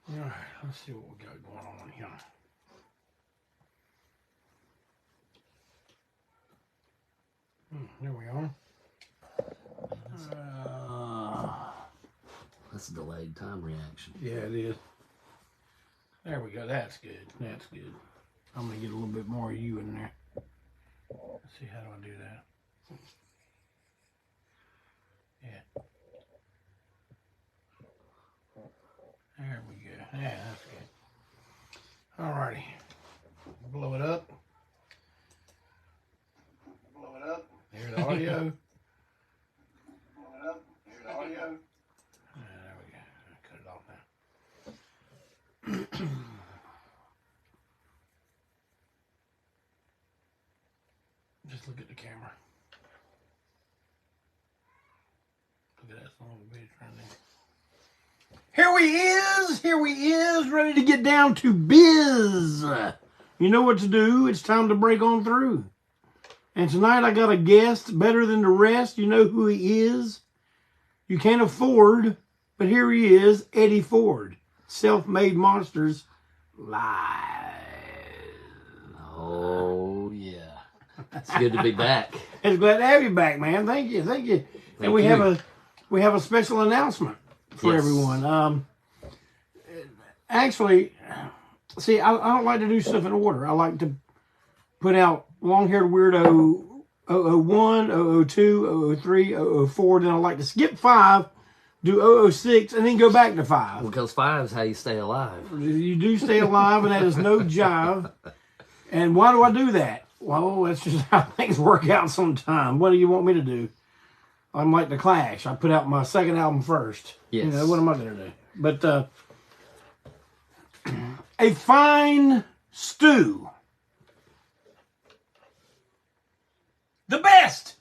right, let's see what we got going on here. There we are. That's a delayed time reaction. Yeah, it is. There we go. That's good. That's good. I'm going to get a little bit more of you in there. Let's see, how do I do that? Yeah. There we go. Yeah, that's good. Alrighty. Blow it up. Blow it up. Here's the audio. Blow it up. Here's the audio. There we go. I'll cut it off now. Just look at the camera. Look at that son of a bitch right there. Here he is, ready to get down to biz. You know what to do. It's time to break on through. And tonight I got a guest better than the rest. You know who he is. You can't afford, but here he is, Eddie Ford. Self-Made Monsters live. Oh, yeah. It's good to be back. It's glad to have you back, man. Thank you. Thank you. And we have a special announcement for everyone. Actually, see, I don't like to do stuff in order. I like to put out Longhaired Weirdo 001, 002, 003, 004. Then I like to skip 5, do 006, and then go back to 5. Because 5 is how you stay alive. You do stay alive, and that is no jive. And why do I do that? Well, that's just how things work out sometimes. What do you want me to do? I'm like the Clash. I put out my second album first. Yes. You know, what am I going to do? But a fine stew. The best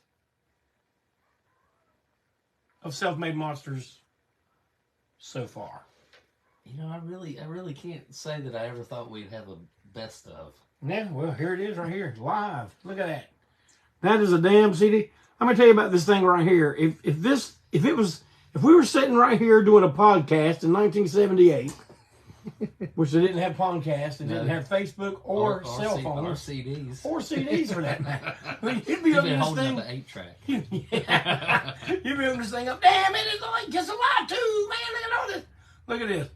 of Self-Made Monsters so far. You know, I really can't say that I ever thought we'd have a best of. Yeah, well, here it is right here, live. Look at that. That is a damn CD. I'm gonna tell you about this thing right here. If we were sitting right here doing a podcast in 1978, which they didn't have podcasts, they didn't have Facebook or cell phones, or CDs for that matter. You'd be holding up an 8-track. Yeah. You'd be holding this thing up. Damn it! It's alive too, man. Look at all this. Look at this.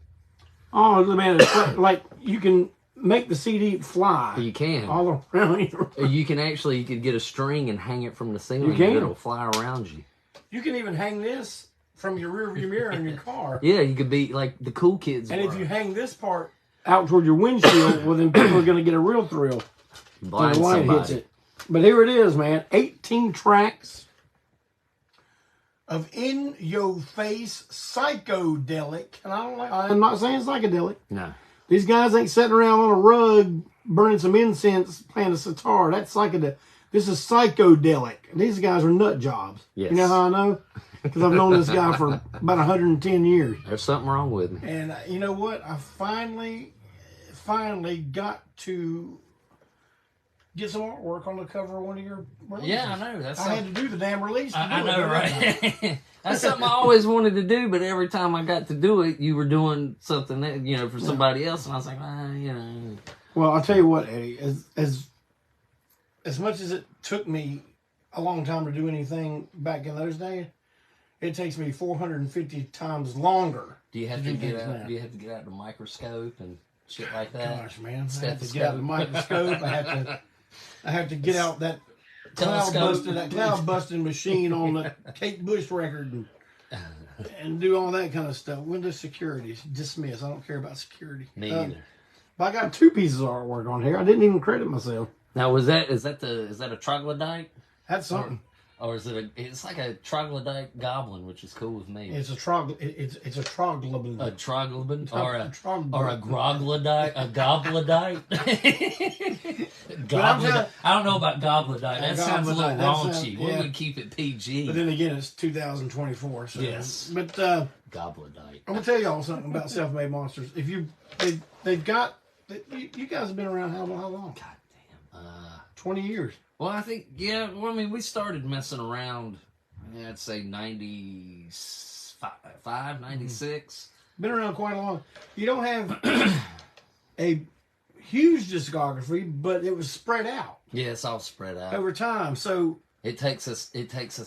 Oh man, it's like you can make the CD fly. You can. All around you. You could get a string and hang it from the ceiling. You can. And it'll fly around you. You can even hang this from your rearview mirror in your car. Yeah, you could be like the cool kids. And if you hang this part out toward your windshield, well, then people are going to get a real thrill when the light hits it. But here it is, man. 18 tracks of in-your-face psychedelic. And I'm not saying psychedelic. No. These guys ain't sitting around on a rug burning some incense playing a sitar. That's psychedelic. This is psychedelic. These guys are nut jobs. Yes. You know how I know? Because I've known this guy for about 110 years. There's something wrong with me. And you know what? I finally got to get some artwork on the cover of one of your releases. Yeah, I know. I had to do the damn release. I know, right? That's something I always wanted to do, but every time I got to do it, you were doing something that, you know, for somebody else, and I was like, you know. Well, I'll tell you what, Eddie. As much as it took me a long time to do anything back in those days, it takes me 450 times longer. Do you have to get out? Do you have to get out the microscope and shit like that? Gosh, man, I have to get out the microscope. I have to get out that cloud busting machine on the Kate Bush record and do all that kind of stuff. Windows security dismiss. I don't care about security. Me either. But I got 2 pieces of artwork on here. I didn't even credit myself. Now, is that a troglodyte? That's something. Or is it it's like a troglodyte goblin, which is cool with me. It's a troglodyte. A troglodyte? Or a groglodite? A goblodite? I don't know about goblodite. That sounds a little raunchy. We're going to keep it PG. But then again, it's 2024. So. Yes. But goblodite. I'm going to tell y'all something about Self-Made Monsters. If you guys have been around how long? God damn. 20 years. Well, I think, we started messing around, I'd say 95, 95, 96. Been around quite a long. You don't have a huge discography, but it was spread out. Yeah, it's all spread out over time. So it takes us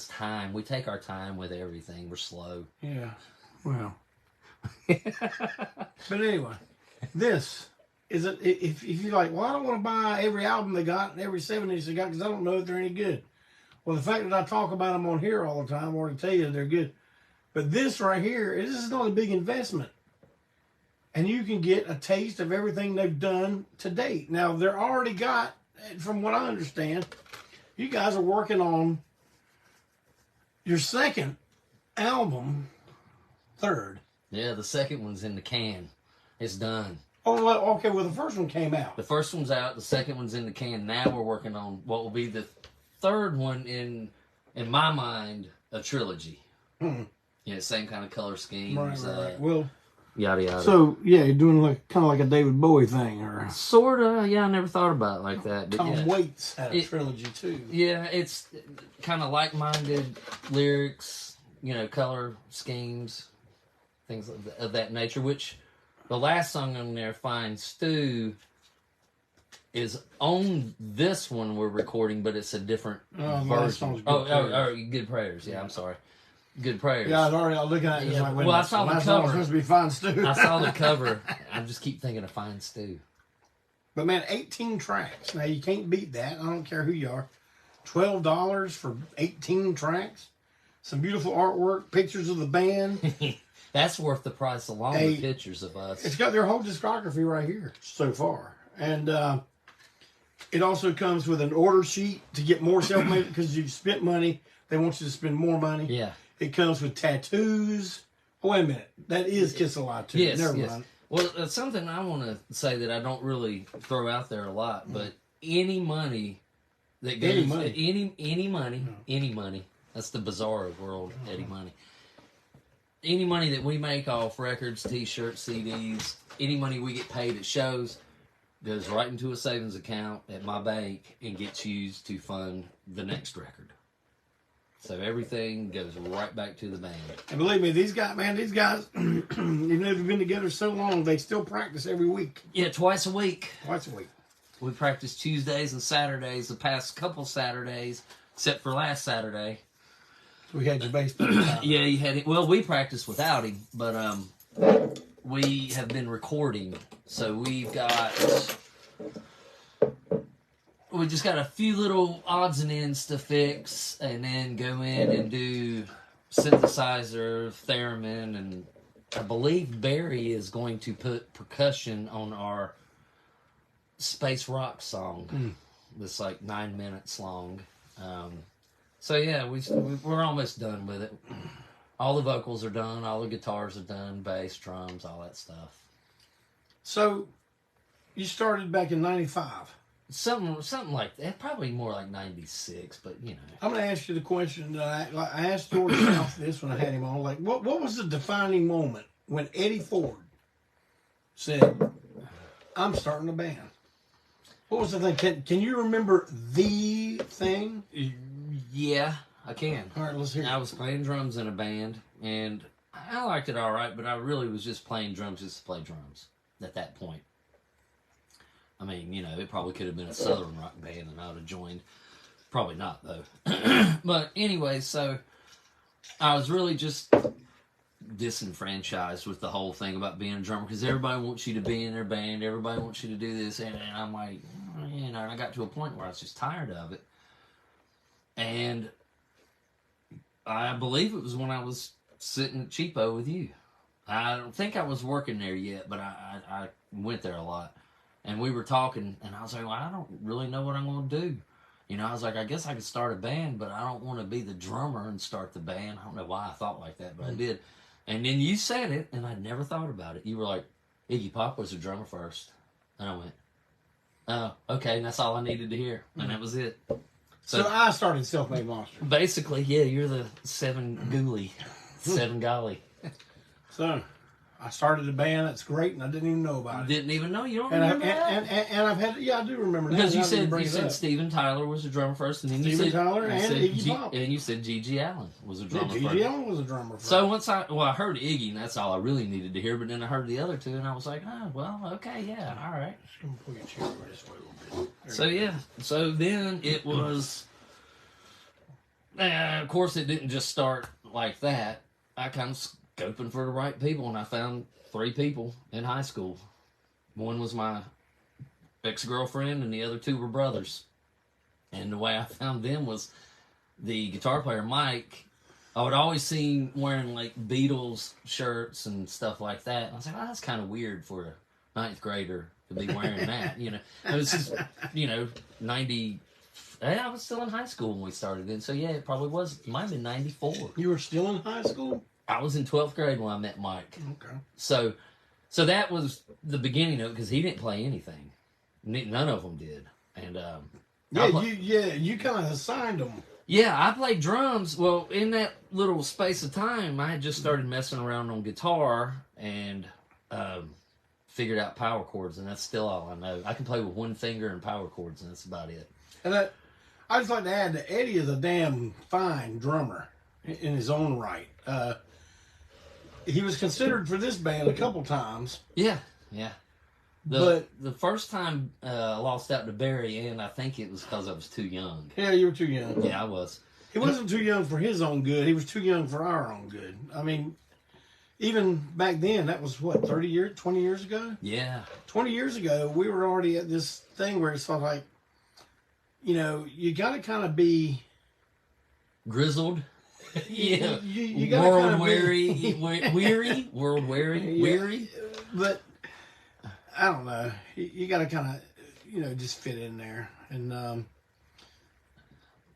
time. We take our time with everything. We're slow. Yeah. Well. But anyway, this is if you're like, well, I don't want to buy every album they got and every 70s they got because I don't know if they're any good. Well, the fact that I talk about them on here all the time, or to tell you they're good. But this right here, this is not a big investment. And you can get a taste of everything they've done to date. Now, they're already got, from what I understand, you guys are working on your second album, third. Yeah, the second one's in the can. It's done. Oh, well, okay, well, the first one came out. The first one's out. The second one's in the can. Now we're working on what will be the third one in my mind, a trilogy. Hmm. Yeah, same kind of color schemes. Right. Well, yada yada. So yeah, you're doing kind of like a David Bowie thing, or sorta. Yeah, I never thought about it like that. But Tom yeah. Waits had a trilogy too. Yeah, it's kind of like-minded lyrics, color schemes, things of that nature. Which the last song on there, "Fine Stew," is on this one we're recording, but it's a different version. Good Prayers. Yeah, I'm sorry. Good Prayers. Yeah, I was already looking at it. Yeah. Well, I saw the cover. Supposed to be Fine Stew. I saw the cover. I just keep thinking of Fine Stew. But man, 18 tracks. Now you can't beat that. I don't care who you are. $12 for 18 tracks. Some beautiful artwork, pictures of the band. That's worth the price along with pictures of us. It's got their whole discography right here so far. And it also comes with an order sheet to get more self-made because you've spent money. They want you to spend more money. Yeah. It comes with tattoos. Oh, wait a minute. That is Kiss Alive too. Yes, Never yes. mind. Well, it's something I want to say that I don't really throw out there a lot, but any money that goes... Any money. That's the bizarre world, Eddie Money. Any money that we make off records, T-shirts, CDs, any money we get paid at shows goes right into a savings account at my bank and gets used to fund the next record. So everything goes right back to the band. And believe me, these guys, even though they've been together so long, they still practice every week. Yeah, twice a week. Twice a week. We practice Tuesdays and Saturdays the past couple Saturdays, except for last Saturday. We had your bass player. Yeah, you had it. Well, we practiced without him, but we have been recording. So we just got a few little odds and ends to fix, and then go in and do synthesizer, theremin, and I believe Barry is going to put percussion on our space rock song. That's like 9 minutes long. So yeah, we're almost done with it. All the vocals are done, all the guitars are done, bass, drums, all that stuff. So you started back in 95. Something like that. Probably more like 96, but I'm going to ask you the question that I asked George South this when I had him on. Like, what was the defining moment when Eddie Ford said, "I'm starting a band"? What was the thing? Can you remember the thing? Yeah, I can. All right, let's hear it. I was playing drums in a band, and I liked it all right, but I really was just playing drums just to play drums at that point. I mean, it probably could have been a Southern rock band and I would have joined. Probably not, though. But anyway, so I was really just disenfranchised with the whole thing about being a drummer because everybody wants you to be in their band. Everybody wants you to do this. And I'm like, and I got to a point where I was just tired of it. And I believe it was when I was sitting at Cheapo with you. I don't think I was working there yet, but I went there a lot. And we were talking, and I was like, well, I don't really know what I'm going to do. I was like, I guess I could start a band, but I don't want to be the drummer and start the band. I don't know why I thought like that, but I did. And then you said it, and I'd never thought about it. You were like, Iggy Pop was a drummer first. And I went, oh, okay, and that's all I needed to hear. And that was it. So I started Self-Made Monster. Basically, yeah, you're the seven golly. So, I started a band. That's great, and I didn't even know about it. Didn't even know. You don't And remember that? And I've had, yeah, I do remember that. Because Now you that said bring it up. Steven Tyler was a drummer first, and then Steven you said Tyler you and said Iggy Pop. and you said G.G. Allen was a Yeah, drummer first. G.G. Allen was a drummer first. So once I heard Iggy, and that's all I really needed to hear. But then I heard the other two, and I was like, oh well, okay, yeah, all right. Just gonna pull your chair over this way a little bit. There So you go. yeah, so then it was. Of course, it didn't just start like that. I kind of scoping for the right people, and I found 3 people in high school. One was my ex-girlfriend, and the other 2 were brothers. And the way I found them was the guitar player, Mike. I would always see him wearing like Beatles shirts and stuff like that. And I was like, oh, that's kind of weird for a 9th grader to be wearing that. You know, it was just, 90. I was still in high school when we started then. So yeah, it probably was. It might have been 94. You were still in high school? I was in 12th grade when I met Mike. Okay. So that was the beginning of it because he didn't play anything. None of them did. And you kind of assigned them. yeah, I played drums. Well, in that little space of time, I had just started messing around on guitar and figured out power chords, and that's still all I know. I can play with one finger and power chords, and that's about it. And I just like to add that Eddie is a damn fine drummer in his own right. He was considered for this band a couple times. Yeah. But the first time I lost out to Barry, and I think it was because I was too young. yeah, you were too young. Yeah, I was. He wasn't too young for his own good. He was too young for our own good. I mean, even back then, that was what, 20 years ago? Yeah. 20 years ago, we were already at this thing where it's sort of like, you got to kind of be Grizzled. Yeah. You got world kind of weary. World weary. Yeah. Weary. But I don't know. You got to kind of, just fit in there. And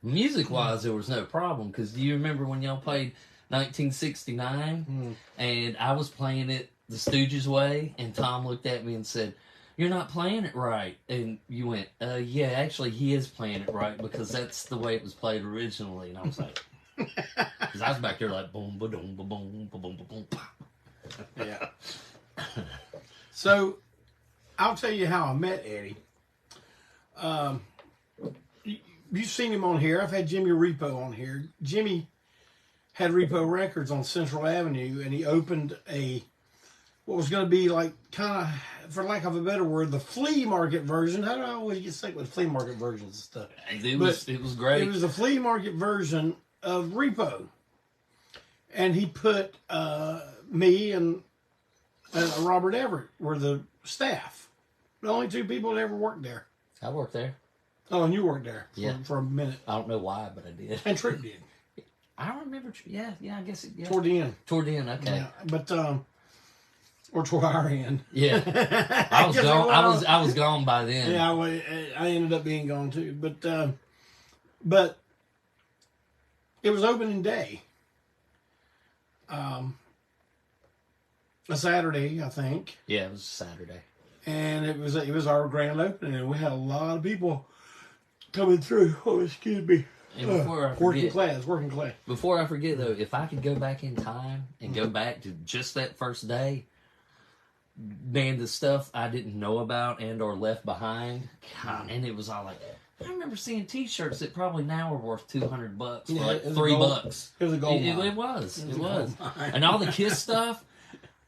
Music-wise, there was no problem, because do you remember when y'all played 1969? And I was playing it the Stooges way, and Tom looked at me and said, "You're not playing it right." And you went, yeah, actually, he is playing it right, because that's the way it was played originally. And I was like, because I was back there like, boom, ba-doom, ba-boom, ba-boom, ba-boom, pa. yeah. So, I'll tell you how I met Eddie. You've seen him on here. I've had Jimmy Repo on here. Jimmy had Repo Records on Central Avenue, and he opened what was going to be like kind of, for lack of a better word, the flea market version. How do I always get sick with flea market versions and stuff? It was great. It was the flea market version of Repo. And he put me and Robert Everett were the staff. The only 2 people that ever worked there. I worked there. Oh, and you worked there for a minute. I don't know why, but I did. And Trick did. I don't remember. Yeah, I guess it. Yeah. Toward the end. Toward the end, okay. Yeah, but or toward our end. Yeah, I was gone. I was gone by then. Yeah, I ended up being gone too. But it was opening day. A Saturday, I think. Yeah, it was Saturday. And it was our grand opening, and we had a lot of people coming through. Oh, excuse me. And before I forget, forget, working class. Before I forget, though, if I could go back in time and go back to just that first day, man, the stuff I didn't know about and or left behind, God, and it was all like, I remember seeing T-shirts that probably now are worth $200 for like $3. It was a gold mine. It was. And all the Kiss stuff.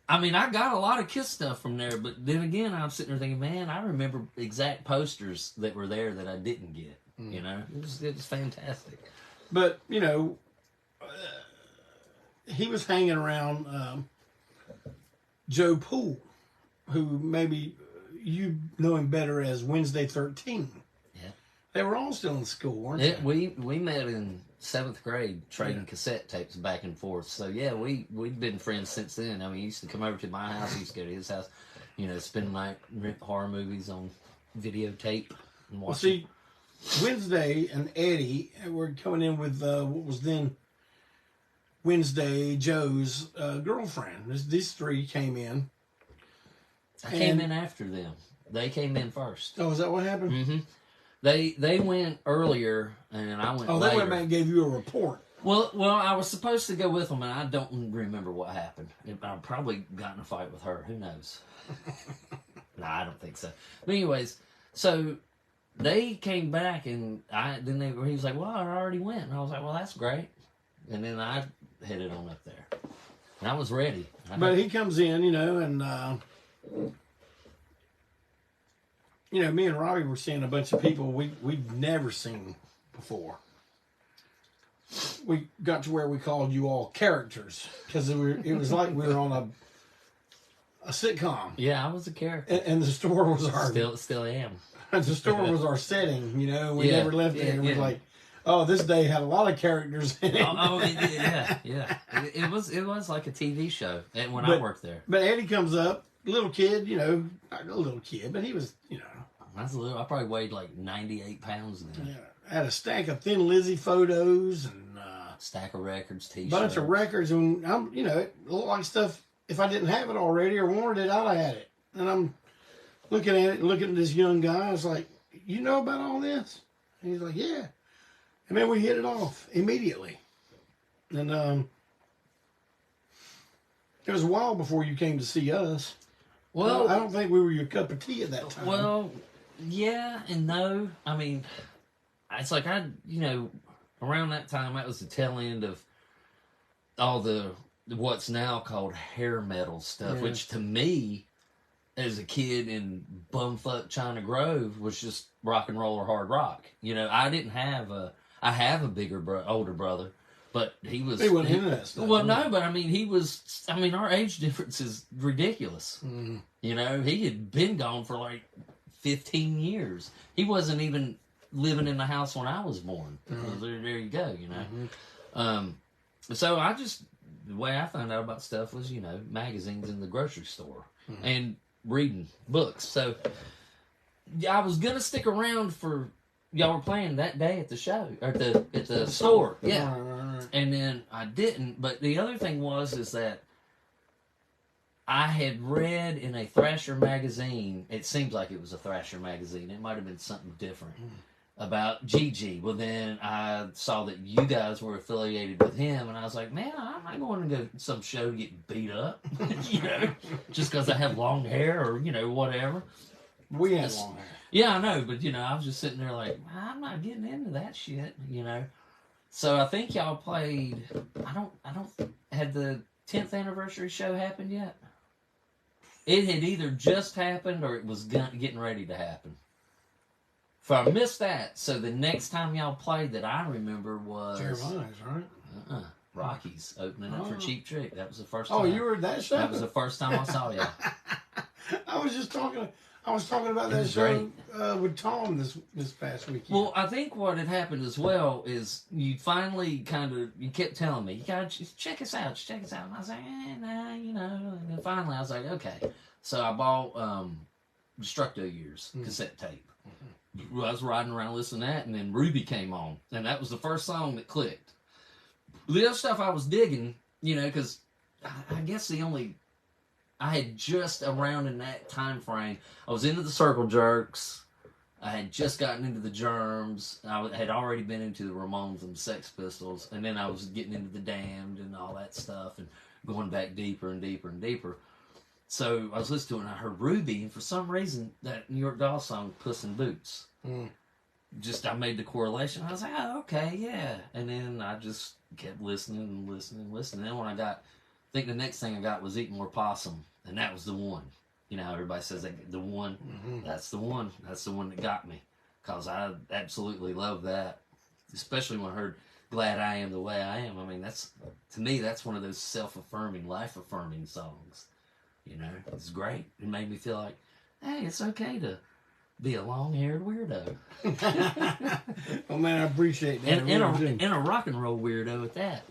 I mean, I got a lot of Kiss stuff from there, but then again, I'm sitting there thinking, man, I remember exact posters that were there that I didn't get. You know, it was fantastic. But he was hanging around Joe Poole, who maybe you know him better as Wednesday 13. Yeah, they were all still in school, weren't they? they? We met in 7th grade trading cassette tapes back and forth. So yeah, we've been friends since then. I mean, he used to come over to my house. He used to go to his house. Spend the night, rent horror movies on videotape and watch. Well, see, Wednesday and Eddie were coming in with what was then Wednesday Joe's girlfriend. These 3 came in. I came in after them. They came in first. Oh, is that what happened? Mm-hmm. They went earlier, and I went later. They went back and gave you a report. Well, I was supposed to go with them, and I don't remember what happened. I probably got in a fight with her. Who knows? No, I don't think so. But anyways, so they came back, and he was like, "Well, I already went," and I was like, "Well, that's great." And then I headed on up there, and I was ready. But he comes in, and me and Robbie were seeing a bunch of people we'd never seen before. We got to where we called you all characters because it was like we were on a sitcom. Yeah, I was a character, and the store was our still am. The store was our setting. We never left there. And we're like, oh, this day had a lot of characters in it. Yeah. It was like a TV show when I worked there. But Eddie comes up, little kid, not a little kid, but he was, That's a little. I probably weighed like 98 pounds then. Yeah. Had a stack of Thin Lizzy photos and stack of records, t-shirts, bunch of records, and it looked like stuff. If I didn't have it already or wanted it, I'd have had it. And I'm looking at it, and looking at this young guy. I was like, "You know about all this?" And he's like, "Yeah." And then we hit it off immediately. And it was a while before you came to see us. Well, I don't think we were your cup of tea at that time. Well, yeah and no. I mean, it's like around that time, that was the tail end of all the what's now called hair metal stuff, which to me, as a kid in bumfuck China Grove, was just rock and roll or hard rock. I didn't have I have a older brother, but he wasn't into that stuff. Well, no, but our age difference is ridiculous. Mm-hmm. He had been gone for like 15 years. He wasn't even living in the house when I was born. Mm-hmm. So there you go, Mm-hmm. So the way I found out about stuff was, magazines in the grocery store and reading books. So I was going to stick around for y'all were playing that day at the show, or at the store. Yeah. Right. And then I didn't. But the other thing is that I had read in a Thrasher magazine, it seems like it was a Thrasher magazine, it might have been something different, about Gigi. Well, then I saw that you guys were affiliated with him, and I was like, man, I'm not going to go to some show to get beat up, just because I have long hair or, whatever. We had long hair. Yeah, I know, but, I was just sitting there like, I'm not getting into that shit, So I think y'all played, had the 10th anniversary show happened yet? It had either just happened or it was getting ready to happen. So I missed that. So the next time y'all played that I remember was Jeremiah's, right? Rockies opening up for Cheap Trick. That was the first time. Oh, you were at that show? That was the first time I saw you. I was talking about that show with Tom this past weekend. Well, I think what had happened as well is you finally you kept telling me, you gotta check us out, And I was like, nah, And then finally I was like, okay. So I bought Destructo Years cassette tape. Mm-hmm. I was riding around listening to that, and then Ruby came on, and that was the first song that clicked. The other stuff I was digging, because I guess I had just around in that time frame, I was into the Circle Jerks, I had just gotten into the Germs, I had already been into the Ramones and the Sex Pistols, and then I was getting into the Damned and all that stuff, and going back deeper and deeper and deeper. So I was listening to it, and I heard Ruby, and for some reason, that New York Dolls song, Puss in Boots, I made the correlation. I was like, oh, okay, yeah. And then I just kept listening. And then when I think the next thing I got was Eat More Possum, and that was the one. Everybody says the one. Mm-hmm. That's the one. That's the one that got me, because I absolutely love that, especially when I heard Glad I Am the Way I Am. I mean, to me, that's one of those self-affirming, life-affirming songs. It's great. It made me feel like, hey, it's okay to be a long-haired weirdo. Oh, man, I appreciate that. And a rock and roll weirdo at that,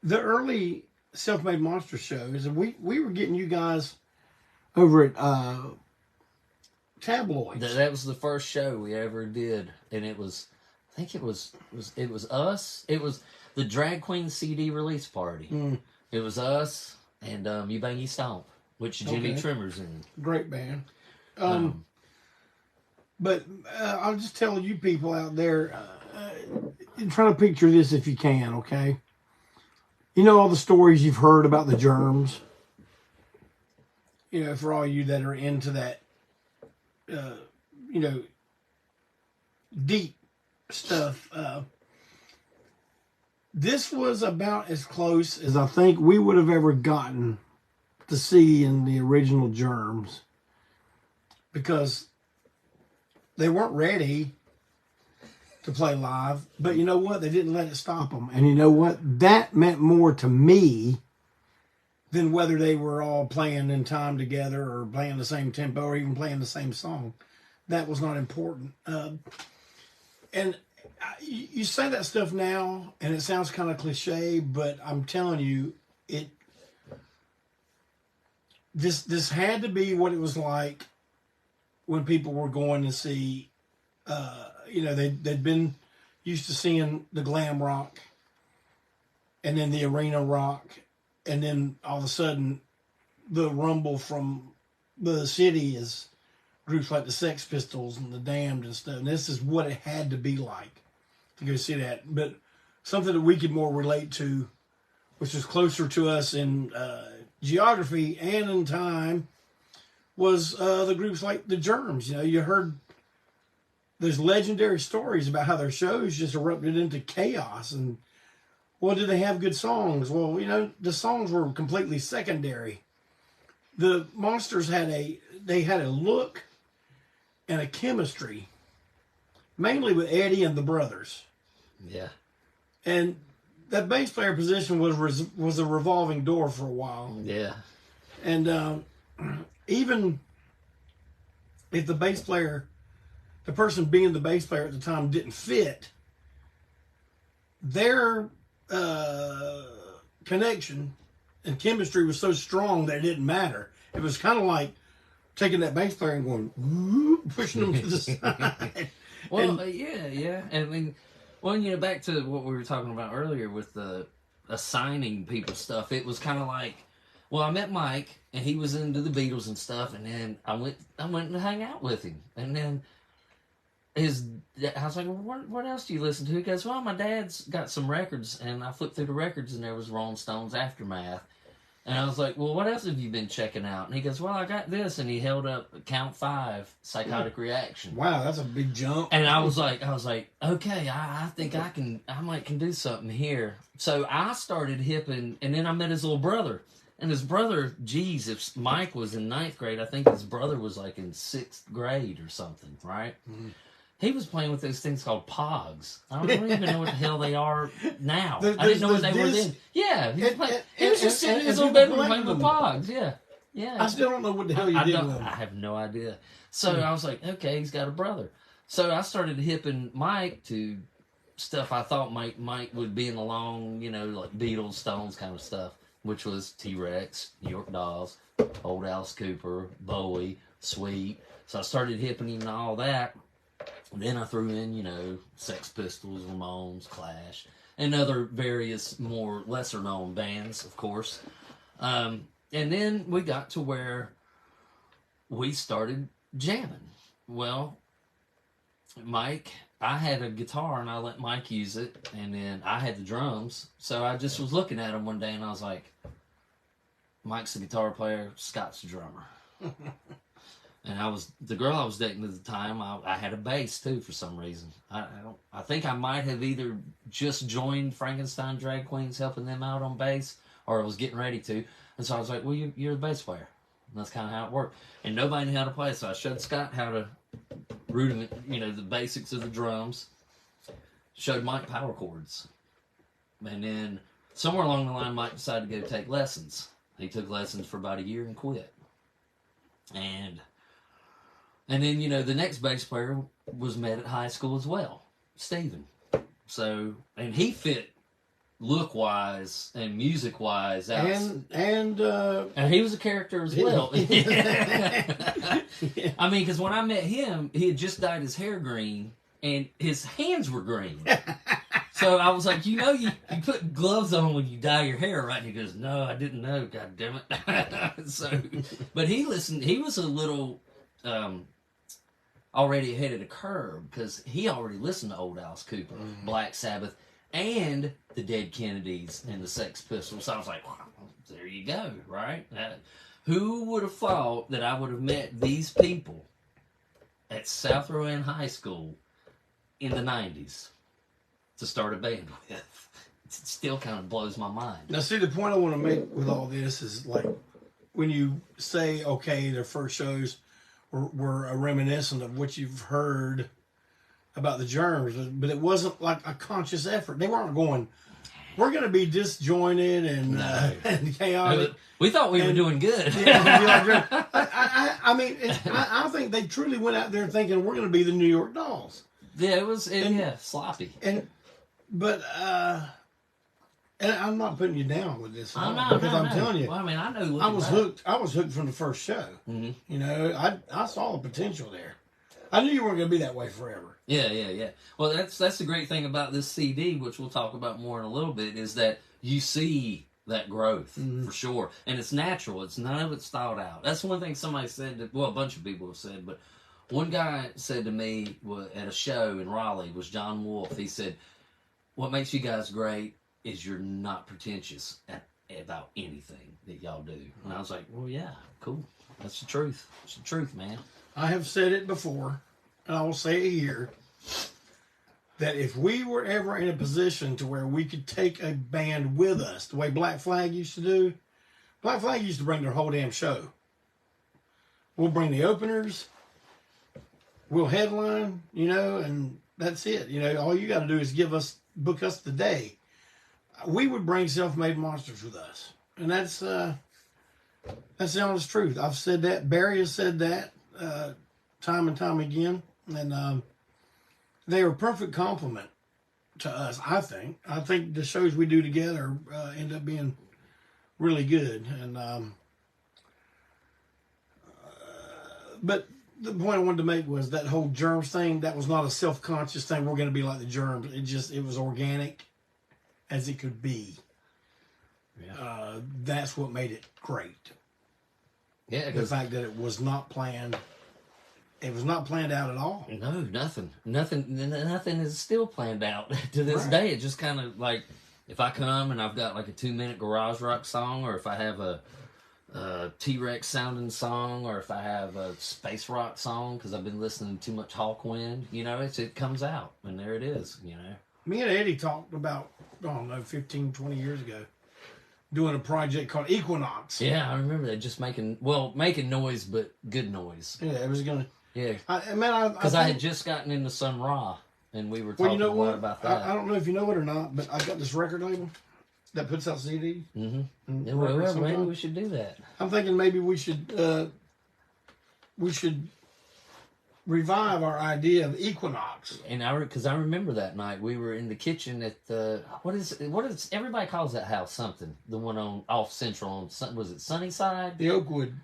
The early Self-Made Monster shows, we were getting you guys over at Tabloids. That was the first show we ever did, and it was us. It was the Drag Queen CD release party. It was us and You Bang You Stomp, which Jimmy Trimmer's in. Great band. But I'll just tell you people out there, try to picture this if you can, okay? You know all the stories you've heard about the germs? You know, for all you that are into that, you know, deep stuff. This was about as close as I think we would have ever gotten to see in the original germs. Because they weren't ready to play live, but you know what? They didn't let it stop them. And you know what? That meant more to me than whether they were all playing in time together or playing the same tempo or even playing the same song. That was not important. And you say that stuff now, and it sounds kind of cliche, but I'm telling you, this had to be what it was like when people were going to see, you know, they'd been used to seeing the glam rock and then the arena rock, and then all of a sudden the rumble from the city is groups like the Sex Pistols and the Damned and stuff. And this is what it had to be like to go see that. But something that we could more relate to, which is closer to us in geography and in time, was the groups like the Germs. You know, you heard there's legendary stories about how their shows just erupted into chaos. And, well, did they have good songs? Well, you know, the songs were completely secondary. The Monsters had a look and a chemistry, mainly with Eddie and the brothers. Yeah. And that bass player position was a revolving door for a while. Yeah. And even if the bass player, the person being the bass player at the time, didn't fit, their connection and chemistry was so strong that it didn't matter. It was kind of like taking that bass player and going, pushing them to the side. Well, yeah. I mean, well, you know, back to what we were talking about earlier with the assigning people stuff, it was kind of like, well, I met Mike, and he was into the Beatles and stuff, and then I went to hang out with him, and then I was like, well, what else do you listen to? He goes, well, my dad's got some records, and I flipped through the records, and there was Rolling Stones Aftermath, and I was like, well, what else have you been checking out? And he goes, well, I got this, and he held up Count 5, Psychotic Reaction. Wow, that's a big jump. And I was like, okay, I think I might can do something here. So I started hipping, and then I met his little brother. And his brother, geez, if Mike was in 9th grade, I think his brother was like in 6th grade or something, right? Mm-hmm. He was playing with those things called Pogs. I don't even know what the hell they are now. I didn't know what they were then. Yeah, he was just sitting in his little bedroom playing with Pogs. Yeah. I still don't know what the hell you did with them. I have no idea. So I was like, okay, he's got a brother. So I started hipping Mike to stuff I thought Mike would be in along, you know, like Beatles, Stones kind of stuff, which was T-Rex, New York Dolls, old Alice Cooper, Bowie, Sweet. So I started hipping him and all that. And then I threw in, you know, Sex Pistols, Ramones, Clash, and other various more lesser-known bands, of course. And then we got to where we started jamming. Well, Mike, I had a guitar, and I let Mike use it, and then I had the drums. So I just was looking at him one day, and I was like, Mike's the guitar player, Scott's the drummer. And the girl I was dating at the time, I had a bass too for some reason. I think I might have either just joined Frankenstein Drag Queens, helping them out on bass, or I was getting ready to. And so I was like, well, you're the bass player. And that's kind of how it worked. And nobody knew how to play, so I showed Scott how to rudiment, you know, the basics of the drums. Showed Mike power chords. And then somewhere along the line, Mike decided to go take lessons. He took lessons for about a year and quit. And then, you know, the next bass player was met at high school as well, Steven. So, and he fit look-wise and music-wise. And he was a character as well. I mean, because when I met him, he had just dyed his hair green, and his hands were green. So I was like, you know, you put gloves on when you dye your hair, right? And he goes, no, I didn't know, God damn it. So, but he listened, he was a little... already ahead of the curve because he already listened to old Alice Cooper, Black Sabbath, and the Dead Kennedys and the Sex Pistols. So I was like, wow, there you go, right? Who would have thought that I would have met these people at South Rowan High School in the 90s to start a band with? It still kind of blows my mind. Now, see, the point I want to make with all this is like when you say, okay, their first shows were reminiscent of what you've heard about the Germs, but it wasn't like a conscious effort. They weren't going, we're going to be disjointed and chaotic. We thought we were doing good. I mean, I think they truly went out there thinking we're going to be the New York Dolls. Yeah, it was sloppy. But I'm not putting you down with this. I'm telling you. Well, I mean, I know. I was hooked. I was hooked from the first show. Mm-hmm. You know, I saw the potential there. I knew you weren't going to be that way forever. Yeah. Well, that's the great thing about this CD, which we'll talk about more in a little bit, is that you see that growth for sure, and it's natural. It's none of it's thought out. That's one thing somebody said. A bunch of people have said, but one guy said to me at a show in Raleigh was John Wolfe. He said, "What makes you guys great is you're not pretentious about anything that y'all do." And I was like, "Well, yeah, cool. That's the truth. It's the truth, man." I have said it before, and I will say it here, that if we were ever in a position to where we could take a band with us, the way Black Flag used to do, Black Flag used to bring their whole damn show. We'll bring the openers, we'll headline, and that's it. All you got to do is book us the day. We would bring Self-Made Monsters with us, and that's the honest truth. I've said that. Barry has said that time and time again, and they are a perfect compliment to us. I think the shows we do together end up being really good, and but the point I wanted to make was that whole Germs thing. That was not a self-conscious thing. We're going to be like the Germs. It was organic as it could be. Yeah. That's what made it great. Yeah, the fact that it was not planned. It was not planned out at all. No, nothing is still planned out to this day. It just kind of like, if I come and I've got like a 2-minute garage rock song, or if I have a T-Rex sounding song, or if I have a space rock song because I've been listening to too much Hawkwind, it comes out, and there it is, Me and Eddie talked about, 15, 20 years ago, doing a project called Equinox. Yeah, I remember that. Just making noise, but good noise. Yeah, it was going to... Yeah. Because I had just gotten into Sun Ra, and we were talking a lot about that. I don't know if you know it or not, but I've got this record label that puts out CDs. Mm-hmm. Yeah, well, maybe we should do that. I'm thinking maybe we should revive our idea of Equinox. And because I remember that night we were in the kitchen at the what is everybody calls that house something, the one on off Central was it Sunnyside? The Oakwood.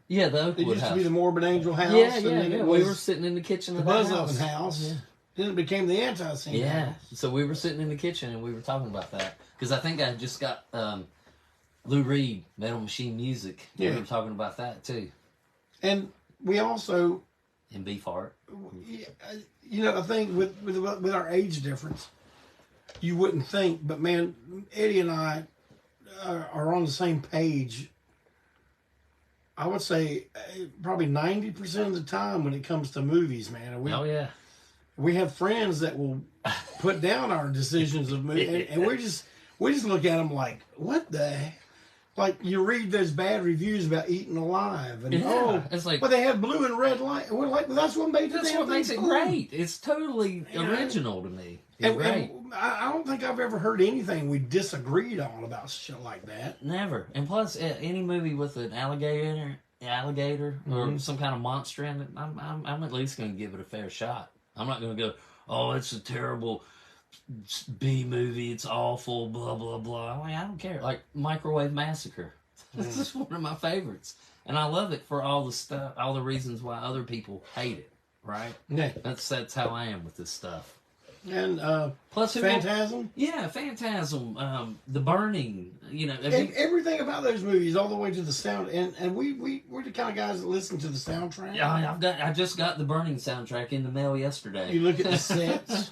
Yeah, the Oakwood. It used house. to be the Morbid Angel house. Yeah. We were sitting in the kitchen of the that Buzz house. House. Yeah. Then it became the ANTiSEEN house. So we were sitting in the kitchen and we were talking about that because I think I just got Lou Reed, Metal Machine Music. Yeah. We were talking about that too. And we also. And Beefheart. I think with our age difference, you wouldn't think, but man, Eddie and I are on the same page. I would say probably 90% of the time when it comes to movies, man. We have friends that will put down our decisions of movies, and we just look at them like, what the heck? Like, you read those bad reviews about Eaten Alive, and it's like, they have blue and red light. And we're like, well, that's what makes it great. It's totally original to me. It's great. And I don't think I've ever heard anything we disagreed on about shit like that. Never. And plus, any movie with an alligator or some kind of monster in it, I'm at least going to give it a fair shot. I'm not going to go, oh, it's a terrible B movie, it's awful, blah blah blah. I don't care. Like Microwave Massacre, this is one of my favorites, and I love it for all the reasons why other people hate it. Right? Yeah. That's how I am with this stuff. And Plus, Phantasm. Yeah, Phantasm. The Burning. You know, Everything about those movies, all the way to the sound. And we're the kind of guys that listen to the soundtrack. Yeah, I just got the Burning soundtrack in the mail yesterday. You look at the sets.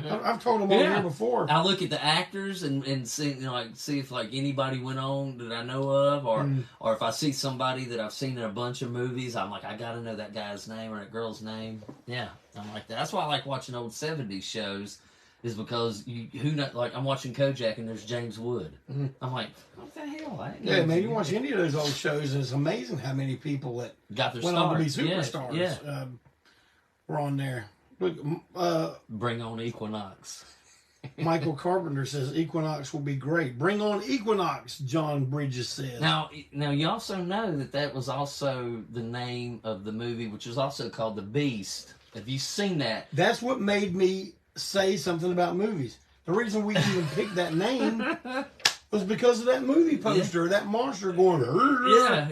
I've told them on here before. I look at the actors and see, you know, like see if like anybody went on that I know of, or if I see somebody that I've seen in a bunch of movies, I'm like, I gotta know that guy's name or that girl's name. Yeah, I'm like that. That's why I like watching old '70s shows, is because like I'm watching Kojak and there's James Wood. I'm like, what the hell? Yeah, man, you watch any of those old shows, and it's amazing how many people that got their went start. on to be superstars were on there. Look, Bring on Equinox. Michael Carpenter says Equinox will be great. Bring on Equinox, John Bridges says. Now you also know that was also the name of the movie, which was also called The Beast. Have you seen that? That's what made me say something about movies. The reason we even picked that name was because of that movie poster, that monster going,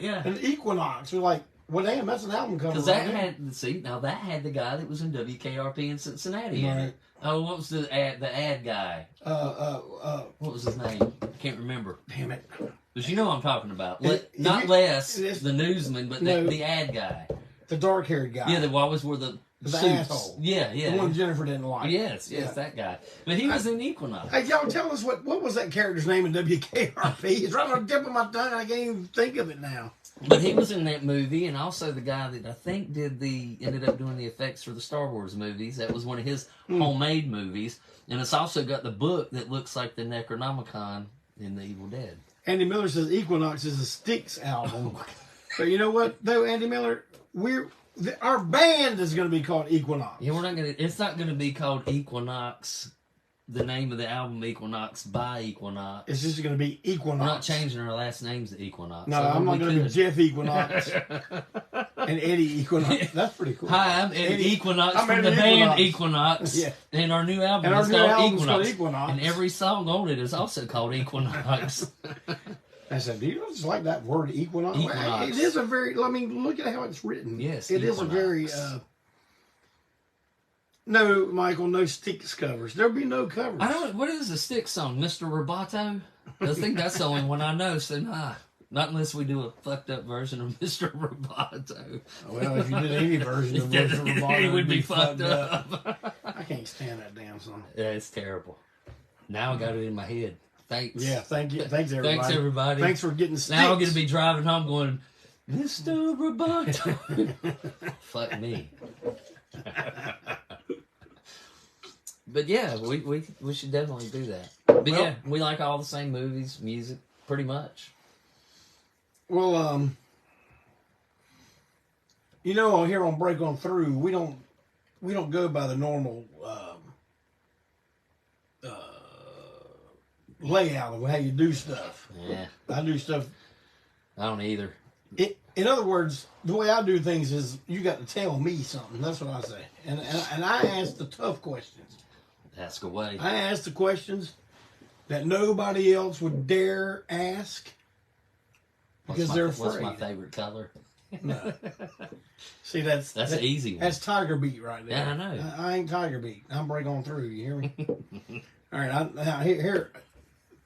yeah. And Equinox. We're like, well, damn, that's an album cover. Because that had the guy that was in WKRP in Cincinnati. Right. Oh, what was the ad guy? What was his name? I can't remember. Damn it. But you know what I'm talking about. Not the newsman, but the ad guy. The dark-haired guy. Yeah, that always wore the suits. Asshole. Yeah. The one Jennifer didn't like. Yes, that guy. But he was in Equinox. Hey, y'all tell us what was that character's name in WKRP? It's right on the tip of my tongue. I can't even think of it now. But he was in that movie, and also the guy that I think ended up doing the effects for the Star Wars movies. That was one of his homemade movies. And it's also got the book that looks like the Necronomicon in The Evil Dead. Andy Miller says Equinox is a Styx album. But you know what, though, Andy Miller? Our band is going to be called Equinox. Yeah, it's not going to be called Equinox. The name of the album Equinox by Equinox. It's just going to be Equinox. We're not changing our last names to Equinox. No, I'm not going to be Jeff Equinox and Eddie Equinox. That's pretty cool. Hi, I'm Eddie Equinox from the band Equinox. Yeah. And our new album is called Equinox. And every song on it is also called Equinox. I said, do you just like that word Equinox? Well, it is a very, I mean, look at how it's written. Yes, it is a very... No, Michael, no Styx covers. There'll be no covers. What is the Styx song? Mr. Roboto? I think that's the only one I know, so not unless we do a fucked up version of Mr. Roboto. Well, if you did any version of Mr. Roboto, it would be fucked up. I can't stand that damn song. Yeah, it's terrible. Now I got it in my head. Thanks. Yeah, thank you. Thanks, everybody. Thanks, everybody. Thanks for getting Styx. Now I'm going to be driving home going, Mr. Roboto. Fuck me. But yeah, we should definitely do that. But yeah, we like all the same movies, music, pretty much. Well, you know, here on Break On Through, we don't go by the normal layout of how you do stuff. Yeah, I do stuff. I don't either. In other words, the way I do things is you got to tell me something. That's what I say, and I ask the tough questions. Ask away. I ask the questions that nobody else would dare ask because they're afraid. What's my favorite color? No. See, that's an easy one. That's Tiger Beat right there. Yeah, I know. I ain't Tiger Beat. I'm Break On Through. You hear me? All right. Now here,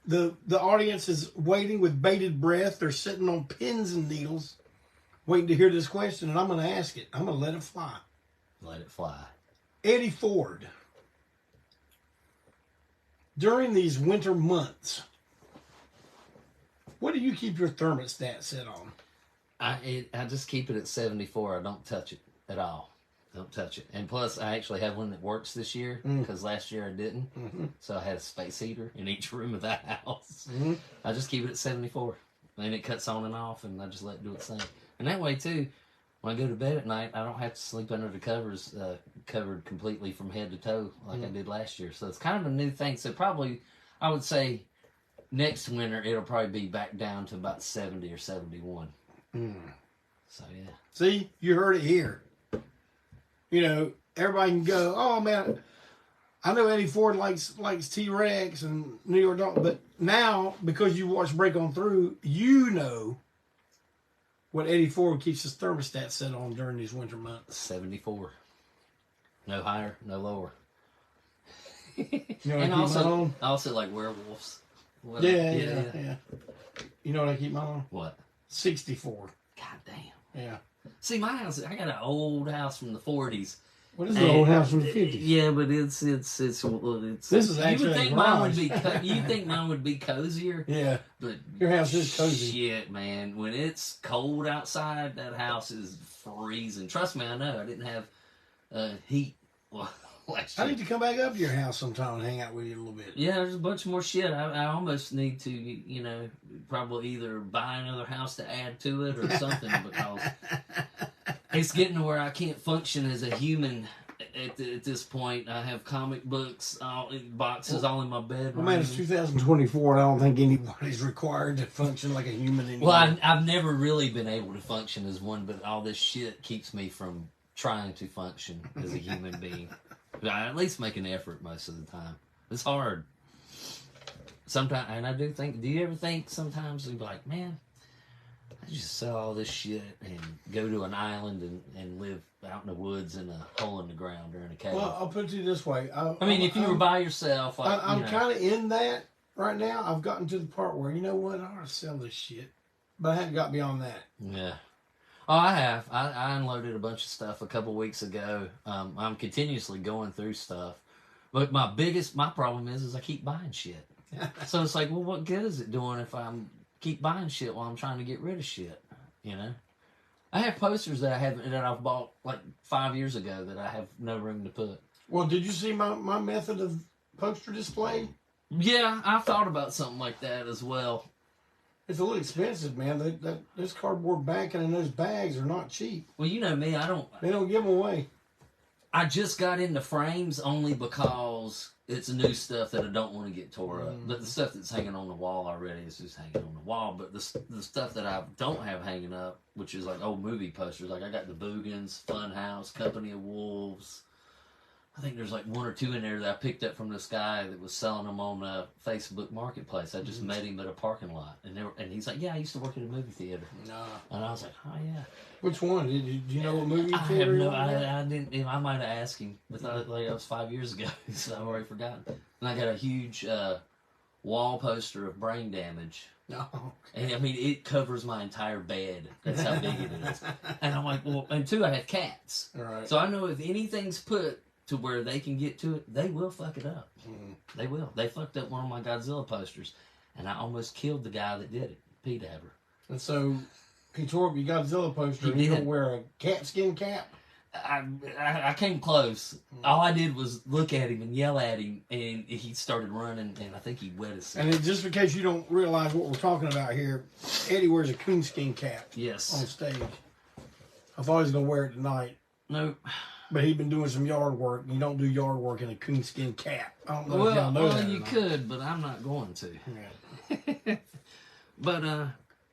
the audience is waiting with bated breath. They're sitting on pins and needles, waiting to hear this question, and I'm going to ask it. I'm going to let it fly. Let it fly. Eddie Ford. During these winter months, what do you keep your thermostat set on? I just keep it at 74. I don't touch it at all. Don't touch it. And plus, I actually have one that works this year because last year I didn't. Mm-hmm. So I had a space heater in each room of the house. Mm-hmm. I just keep it at 74. And it cuts on and off, and I just let it do its thing. And that way, too, when I go to bed at night, I don't have to sleep under the covers covered completely from head to toe like I did last year. So it's kind of a new thing. So probably, I would say, next winter, it'll probably be back down to about 70 or 71. So, yeah. See, you heard it here. You know, everybody can go, oh, man, I know Eddie Ford likes T-Rex and New York Dog, but now, because you watch Break On Through, you know what Eddie Ford keeps his thermostat set on during these winter months. 74. No higher, no lower. You know what And I keep mine on? I also like werewolves. Well, Yeah. You know what I keep mine on? What? 64. God damn. Yeah. See, my house, I got an old house from the 40s. What is the old house from the 50s? Yeah, but it's This is you actually would think a mine would garage. be you think mine would be cozier. Yeah. But Your house is cozy. shit, man. When it's cold outside, that house is freezing. Trust me, I know. I didn't have heat last I year. need to come back up to your house sometime and hang out with you a little bit. Yeah, there's a bunch more shit. I almost need to, probably either buy another house to add to it or something because it's getting to where I can't function as a human at this point. I have comic books, boxes all in my bedroom. Well, man, it's 2024, and I don't think anybody's required to function like a human anymore. Well, I've never really been able to function as one, but all this shit keeps me from trying to function as a human being. But I at least make an effort most of the time. It's hard. Sometimes, and I do think, do you ever think sometimes you're like, man, I just sell all this shit and go to an island and live out in the woods in a hole in the ground or in a cave? Well, I'll put it to you this way. I mean, if you were by yourself, like, I'm kind of in that right now. I've gotten to the part where, you know what, I ought to sell this shit. But I haven't got beyond that. Yeah. Oh, I have. I unloaded a bunch of stuff a couple weeks ago. I'm continuously going through stuff. But my problem is I keep buying shit. So it's like, well, what good is it doing if I'm keep buying shit while I'm trying to get rid of shit? You know? I have posters that I've bought like 5 years ago that I have no room to put. Well, did you see my method of poster display? Yeah, I've thought about something like that as well. It's a little expensive, man. This cardboard backing and those bags are not cheap. Well, you know me, They don't give them away. I just got into frames only because it's new stuff that I don't want to get tore up. But the stuff that's hanging on the wall already is just hanging on the wall. But the stuff that I don't have hanging up, which is like old movie posters, like I got the Boogans, Funhouse, Company of Wolves. I think there's like one or two in there that I picked up from this guy that was selling them on Facebook Marketplace. I just met him at a parking lot, and he's like, "Yeah, I used to work at a movie theater." Nah. And I was like, "Oh yeah." Which one? Do you know what movie I theater? have no. I didn't. I might have asked him, but that was 5 years ago, so I've already forgotten. And I got a huge wall poster of Brain Damage. No. And I mean, it covers my entire bed. That's how big it is. And I'm like, well, and two, I have cats. All right. So I know if anything's put to where they can get to it, they will fuck it up. They will. They fucked up one of my Godzilla posters, and I almost killed the guy that did it, P Dabber. And so he tore up your Godzilla poster, and you don't wear a cat skin cap? I came close. All I did was look at him and yell at him, and he started running, and I think he wet himself. And just in case you don't realize what we're talking about here, Eddie wears a coonskin cap. Yes. On stage. I thought he was going to wear it tonight. Nope. But he'd been doing some yard work. You don't do yard work in a coonskin cap. I don't know if y'all know that. Well, you could, but I'm not going to. Yeah. But,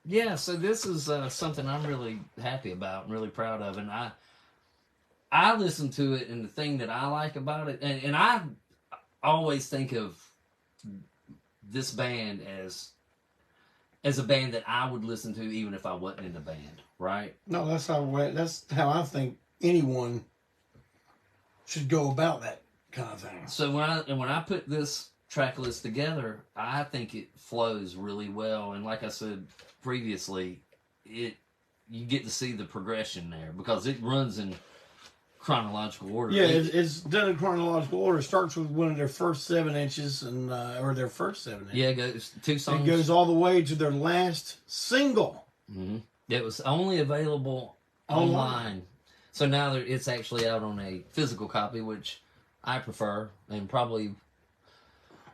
yeah, so this is something I'm really happy about and really proud of. And I listen to it, and the thing that I like about it, and I always think of this band as a band that I would listen to even if I wasn't in the band, right? No, that's how I think anyone should go about that kind of thing. So when I put this track list together, I think it flows really well. And like I said previously, you get to see the progression there because it runs in chronological order. Yeah, it's done in chronological order. It starts with one of their first 7 inches, or their first 7 inches. Yeah, it goes 2 songs. It goes all the way to their last single. Mm-hmm. It was only available online. So now it's actually out on a physical copy, which I prefer, and probably,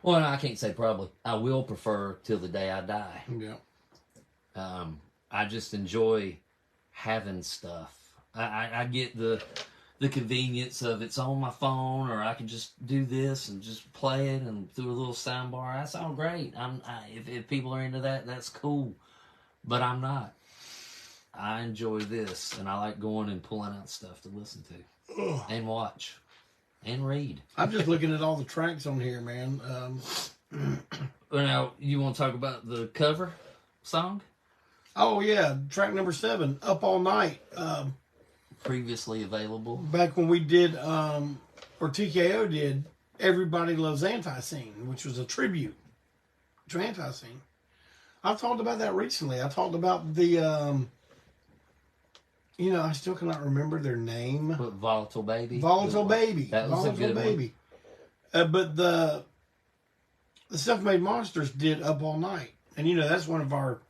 well, I can't say probably, I will prefer till the day I die. Yeah. I just enjoy having stuff. I get the convenience of it's on my phone, or I can just do this and just play it and through a little soundbar. That's all great. If people are into that, that's cool. But I'm not. I enjoy this, and I like going and pulling out stuff to listen to and watch and read. I'm just looking at all the tracks on here, man. Now, you want to talk about the cover song? Oh, yeah. Track number 7, Up All Night. Previously available. Back when we did, or TKO did, Everybody Loves ANTiSEEN, which was a tribute to ANTiSEEN. I've talked about that recently. I talked about the, I still cannot remember their name. But Volatile Baby. Volatile Baby. That was Volatile a good Baby. But the Self-Made Monsters did Up All Night. And, that's one of our...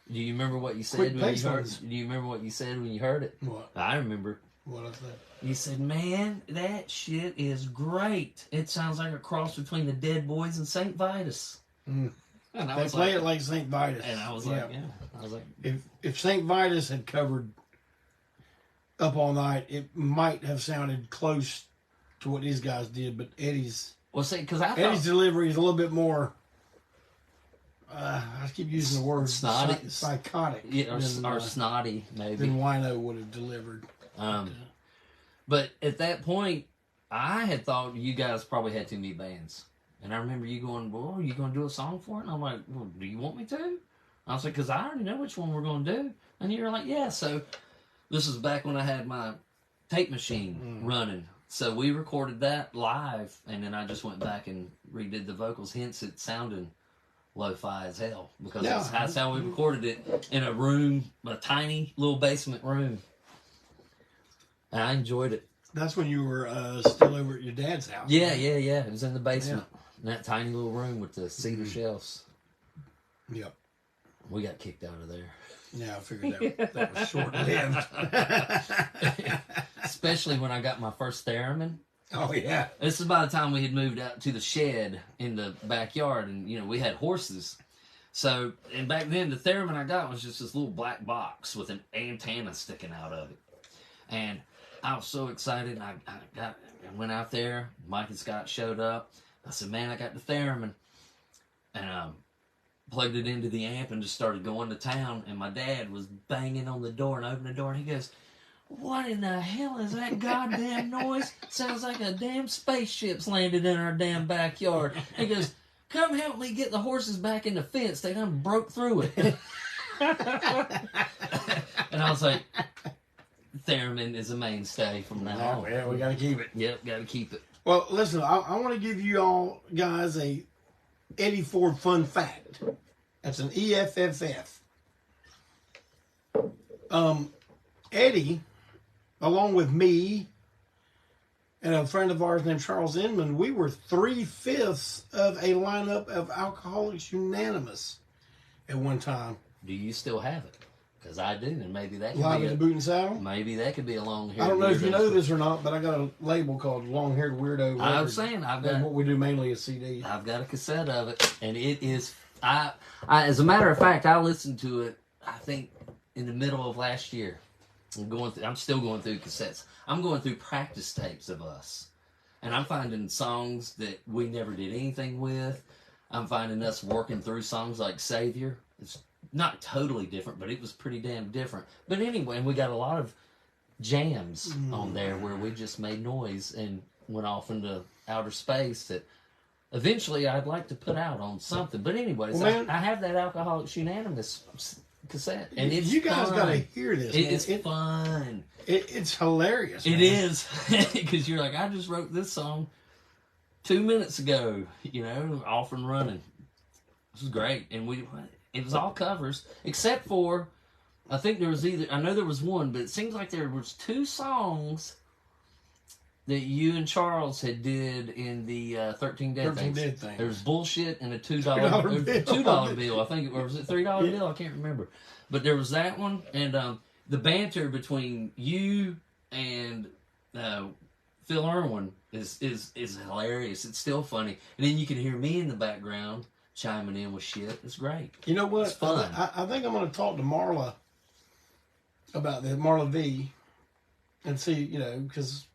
Do you remember what you said quick when pace you heard ones. Do you remember what you said when you heard it? What? I remember. What I said? You said, man, that shit is great. It sounds like a cross between the Dead Boys and St. Vitus. Mm. And I They was play like, it like St. Vitus. and I was like, yeah. I was like, If St. Vitus had covered Up All Night, it might have sounded close to what these guys did, but Eddie's well, see, because I Eddie's thought delivery is a little bit more. I keep using the word Snotty. psychotic. or snotty, maybe. Than Wino would have delivered. But at that point, I had thought you guys probably had too many bands. And I remember you going, well, are you going to do a song for it? And I'm like, well, do you want me to? I was like, because I already know which one we're going to do. And you were like, yeah. So this was back when I had my tape machine running. So we recorded that live, and then I just went back and redid the vocals. Hence, it sounded lo-fi as hell, because that's how we recorded it, in a room, a tiny little basement room. And I enjoyed it. That's when you were still over at your dad's house. Yeah. It was in the basement, in that tiny little room with the cedar shelves. Yep. We got kicked out of there. Yeah, I figured that was short-lived. Especially when I got my first theremin. Oh, yeah. This is by the time we had moved out to the shed in the backyard, and, we had horses. So, and back then, the theremin I got was just this little black box with an antenna sticking out of it. And I was so excited. I went out there. Mike and Scott showed up. I said, man, I got the theremin. And plugged it into the amp and just started going to town. And my dad was banging on the door and opened the door. And he goes, what in the hell is that goddamn noise? Sounds like a damn spaceship's landed in our damn backyard. He goes, come help me get the horses back in the fence. They done broke through it. And I was like, theremin is a mainstay from now on. Yeah, we got to keep it. Yep, got to keep it. Well, listen, I want to give you all guys a Eddie Ford fun fact. That's an EFFF. Eddie, along with me and a friend of ours named Charles Inman, we were 3/5 of a lineup of Alcoholics Unanimous at one time. Do you still have it? Because I do, and maybe that could Live be at the Boot and Saddle? maybe that could be a long-haired I don't know if you Weirdo. know this or not, but I got a label called Longhaired Weirdo. I was saying, what we do mainly is CDs. I've got a cassette of it, and it is. I as a matter of fact, I listened to it. I think in the middle of last year. I'm still going through cassettes. I'm going through practice tapes of us, and I'm finding songs that we never did anything with. I'm finding us working through songs like Savior. It's not totally different, but it was pretty damn different. But anyway, we got a lot of jams on there where we just made noise and went off into outer space that eventually I'd like to put out on something. But anyways, well, I have that Alcoholics Unanimous cassette, and it's you guys fun. got to hear this. It's fun. It's hilarious. It is, because you're like, I just wrote this song 2 minutes ago, off and running. This was great, and it was all covers except for, I think there was I know there was one, but it seems like there was 2 songs that you and Charles had did in the 13 Dead Things. There was Bullshit and a $2 bill. I think, or was it $3 bill? I can't remember. But there was that one, and the banter between you and Phil Irwin is hilarious. It's still funny. And then you can hear me in the background chiming in with shit. It's great. You know what? It's fun. I think I'm going to talk to Marla about that, Marla V, and see, because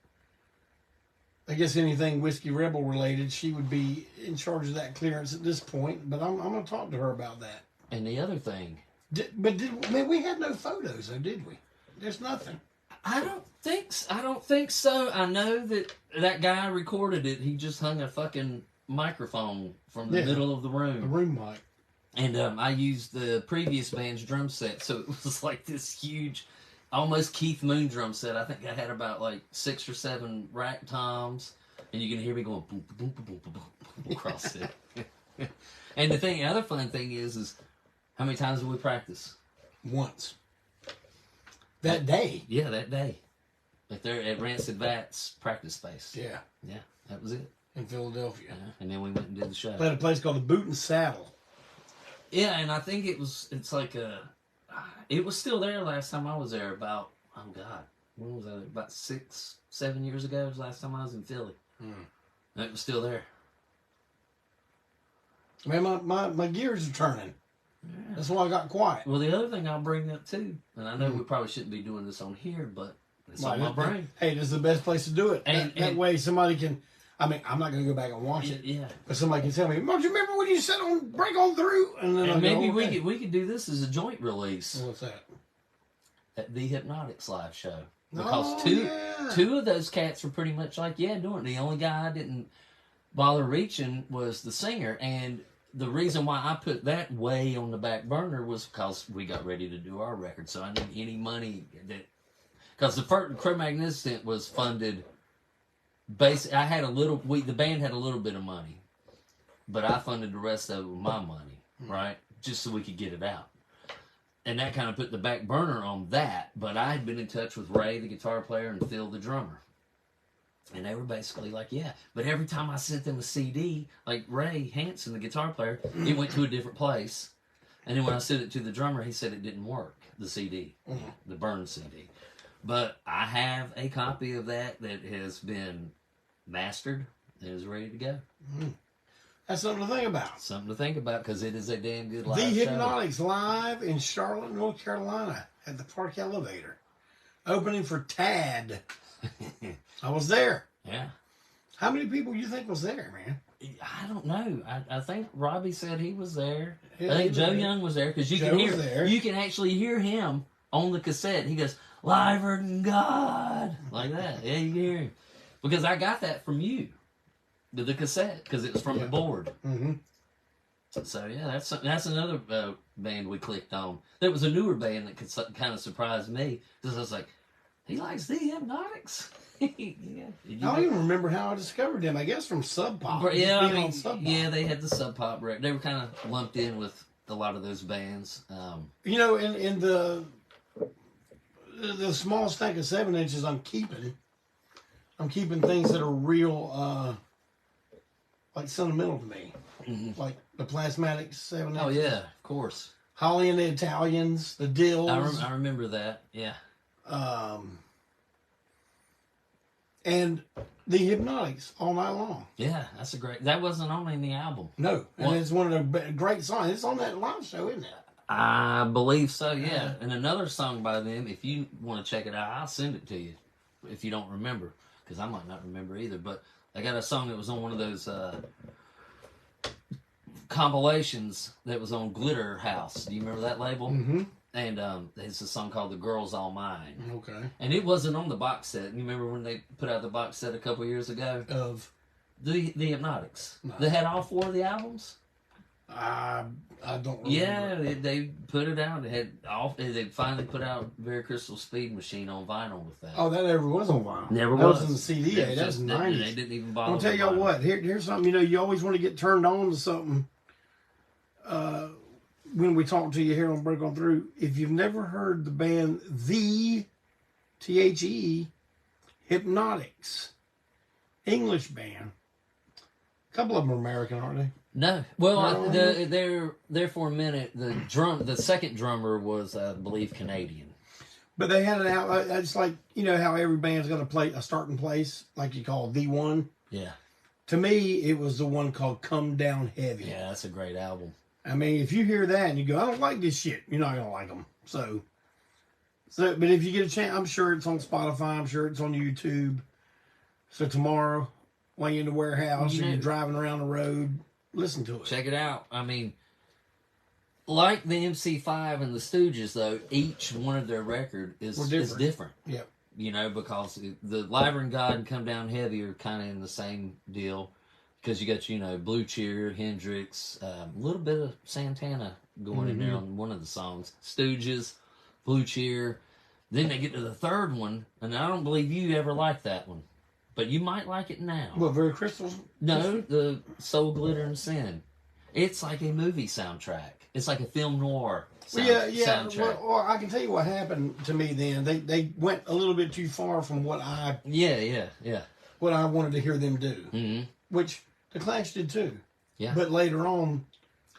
I guess anything Whiskey Rebel related, she would be in charge of that clearance at this point. But I'm going to talk to her about that. And the other thing. Man, we had no photos, though, did we? There's nothing. I don't think so. I know that guy recorded it. He just hung a fucking microphone from the middle of the room. A room mic. And I used the previous band's drum set, so it was like this huge, almost Keith Moon drum set. I think I had about like 6 or 7 rack toms, and you can hear me going boom, boom, boom, boom, boom, boom, across it. And the other fun thing is how many times did we practice? Once. That day. Yeah, that day. Like there at Rancid Vat's practice space. Yeah. Yeah, that was it. In Philadelphia. And then we went and did the show. Played at a place called the Boot and Saddle. Yeah, and I think it was still there last time I was there about, oh God, when was that? About 6, 7 years ago was the last time I was in Philly. And it was still there. Man, my gears are turning. Yeah. That's why I got quiet. Well, the other thing I'll bring up too, and I know we probably shouldn't be doing this on here, but it's on my brain. Hey, this is the best place to do it. And that way somebody can, I mean, I'm not going to go back and watch it. Yeah. But somebody can tell me, don't you remember when you said on break on through? And then maybe we could do this as a joint release. What's that? At the Hypnotics live show. Because two of those cats were pretty much like, doing it. The only guy I didn't bother reaching was the singer. And the reason why I put that way on the back burner was because we got ready to do our record. So I didn't any money that... Because the first Cro-Magnificent was funded... Basically, I had the band had a little bit of money. But I funded the rest of it with my money, right? Just so we could get it out. And that kind of put the back burner on that. But I had been in touch with Ray, the guitar player, and Phil, the drummer. And they were basically like, yeah. But every time I sent them a CD, like Ray Hansen, the guitar player, it went to a different place. And then when I sent it to the drummer, he said it didn't work, the CD, the burned CD. But I have a copy of that has been mastered and is ready to go. That's something to think about. Something to think about because it is a damn good live show. The Hypnotics live in Charlotte, North Carolina at the Park Elevator. Opening for Tad. I was there. Yeah. How many people do you think was there, man? I don't know. I think Robbie said he was there. I think Joe Young was there because you can actually hear him on the cassette. He goes, "Liver than God," like that. Yeah, you can hear him because I got that from you. The cassette, because it was from the board. So yeah, that's another band we clicked on. There was a newer band that kind of surprised me because I was like, he likes the Hypnotics. I don't even remember how I discovered them. I guess from Sub Pop. Yeah, yeah, they had the Sub Pop record. They were kind of lumped in with a lot of those bands. You know, in the small stack of 7 inches, I'm keeping things that are real. Like sentimental to me, like the Plasmatics 7 inches. Oh yeah, of course. Holly and the Italians, the Dills. I remember that. Yeah. And the Hypnotics all night long. Yeah, that's a great. That wasn't on any album. No, and it's one of the great songs. It's on that live show, isn't it? I believe so. Yeah, and another song by them. If you want to check it out, I'll send it to you. If you don't remember, because I might not remember either, but. I got a song that was on one of those compilations that was on Glitter House. Do you remember that label? And it's a song called "The Girl's All Mine." Okay. And it wasn't on the box set. You remember when they put out the box set a couple years ago? Of? The Hypnotics. No. They had all 4 of the albums? I don't remember. Yeah, they put it out. They finally put out Very Crystal Speed Machine on vinyl with that. Oh, that never was on vinyl. Never was. That was in the CD. That was 90s. They didn't even bother. I'll tell y'all what. Here's something. You always want to get turned on to something. When we talk to you here on Break On Through, if you've never heard the band The Hypnotics, English band. A couple of them are American, aren't they? No, well, there for a minute. The second drummer was, I believe, Canadian. But they had an out. It's like how every band's got to play a starting place, like you call the one. Yeah. To me, it was the one called "Come Down Heavy." Yeah, that's a great album. I mean, if you hear that and you go, "I don't like this shit," you're not gonna like them. So, but if you get a chance, I'm sure it's on Spotify. I'm sure it's on YouTube. So tomorrow, while you're in the warehouse or you're driving around the road. Listen to it. Check it out. I mean, like the MC5 and the Stooges, though, each one of their record is different. Yep. Because the Liver and God and Come Down Heavy are kind of in the same deal. Because you got, Blue Cheer, Hendrix, a little bit of Santana going in there on one of the songs. Stooges, Blue Cheer. Then they get to the third one, and I don't believe you ever liked that one. but you might like it now. What, Very Crystals? No, the Soul, Glitter, and Sin. It's like a movie soundtrack. It's like a film noir soundtrack. Well, I can tell you what happened to me then. They went a little bit too far from what I wanted to hear them do. Mm-hmm. Which the Clash did too. Yeah. But later on,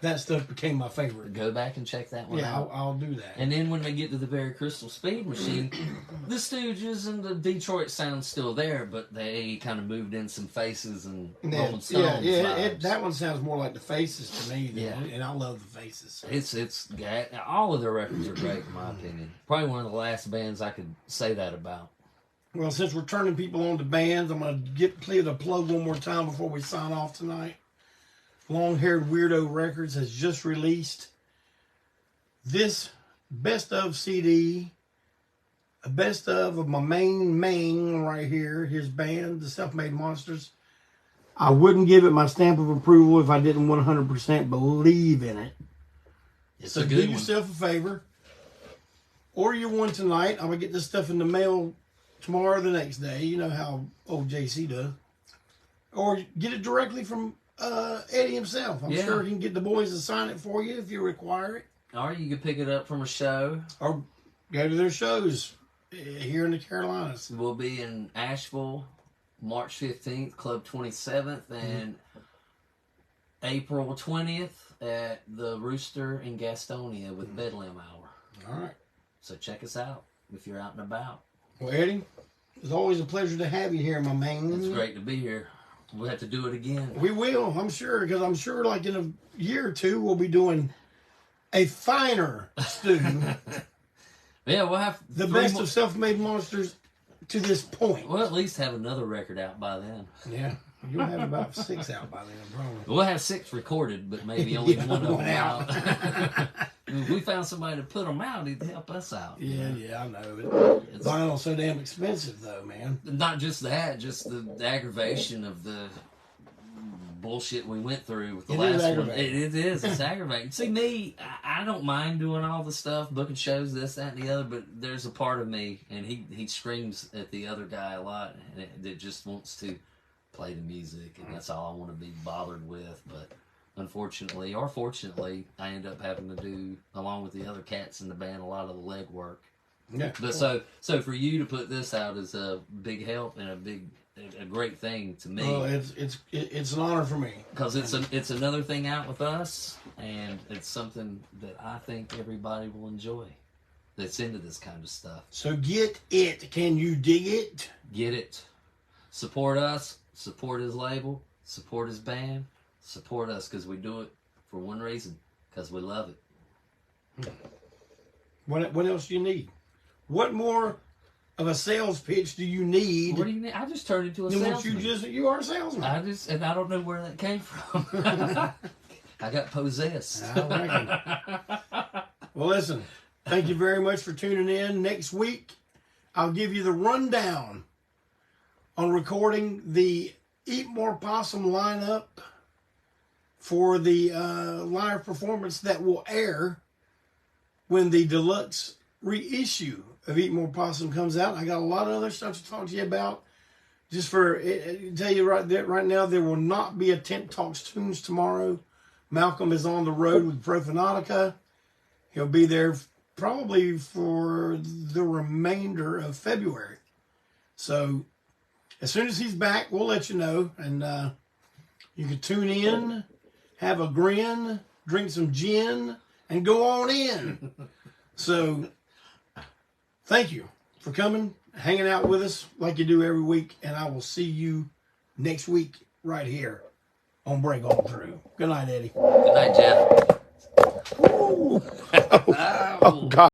that stuff became my favorite. Go back and check that one out. Yeah, I'll do that. And then when they get to the Very Crystal Speed Machine, the Stooges and the Detroit sound's still there, but they kind of moved in some Faces and Rolling Stones. That one sounds more like the Faces to me. And I love the Faces. It's all of their records are great in my opinion. Probably one of the last bands I could say that about. Well, since we're turning people on to bands, I'm going to play the plug one more time before we sign off tonight. Longhaired Weirdo Records has just released this best of CD, a best of my main right here, his band, the Self-Made Monsters. I wouldn't give it my stamp of approval if I didn't 100% believe in it. It's so a good do one. yourself a favor. Order your one tonight. I'm going to get this stuff in the mail tomorrow or the next day. You know how old JC does. Or get it directly from Eddie himself. I'm sure he can get the boys to sign it for you if you require it. Or you could pick it up from a show. Or go to their shows here in the Carolinas. We'll be in Asheville, March 15th, Club 27th, and April 20th at the Rooster in Gastonia with Bedlam Hour. All right. So check us out if you're out and about. Well, Eddie, it's always a pleasure to have you here, my man. It's great to be here. We'll have to do it again. We will, I'm sure, because I'm sure like in a year or two we'll be doing a finer stew. Yeah, we'll have the best of Self-Made Monsters to this point. We'll at least have another record out by then. Yeah, you'll have about 6 out by then, probably. We'll have 6 recorded, but maybe only one of them out. If we found somebody to put them out, he'd help us out. Yeah, I know. Vinyl's so damn expensive, though, man. Not just that, just the aggravation of the bullshit we went through with the last one. It is. It's aggravating. See, me, I don't mind doing all the stuff, booking shows, this, that, and the other, but there's a part of me, and he screams at the other guy a lot, and that just wants to play the music, and that's all I want to be bothered with, but unfortunately, or fortunately, I end up having to do, along with the other cats in the band, a lot of the legwork. Yeah. But so for you to put this out is a big help and a great thing to me. Well, it's an honor for me because it's another thing out with us, and it's something that I think everybody will enjoy. That's into this kind of stuff. So get it. Can you dig it? Get it. Support us. Support his label. Support his band. Support us because we do it for one reason, because we love it. What else do you need? What more of a sales pitch do you need? What do you need? I just turned into a salesman. You are a salesman. And I don't know where that came from. I got possessed. I reckon. Well, listen. Thank you very much for tuning in. Next week, I'll give you the rundown on recording the Eat More Possum lineup for the live performance that will air when the deluxe reissue of Eat More Possum comes out. I got a lot of other stuff to talk to you about. Just for tell you right now, there will not be a Tent Talks Tunes tomorrow. Malcolm is on the road with Profanatica. He'll be there probably for the remainder of February. So as soon as he's back, we'll let you know, and you can tune in, have a grin, drink some gin, and go on in. So thank you for coming, hanging out with us like you do every week, and I will see you next week right here on Break On Through. Good night, Eddie. Good night, Jeff. Oh, God.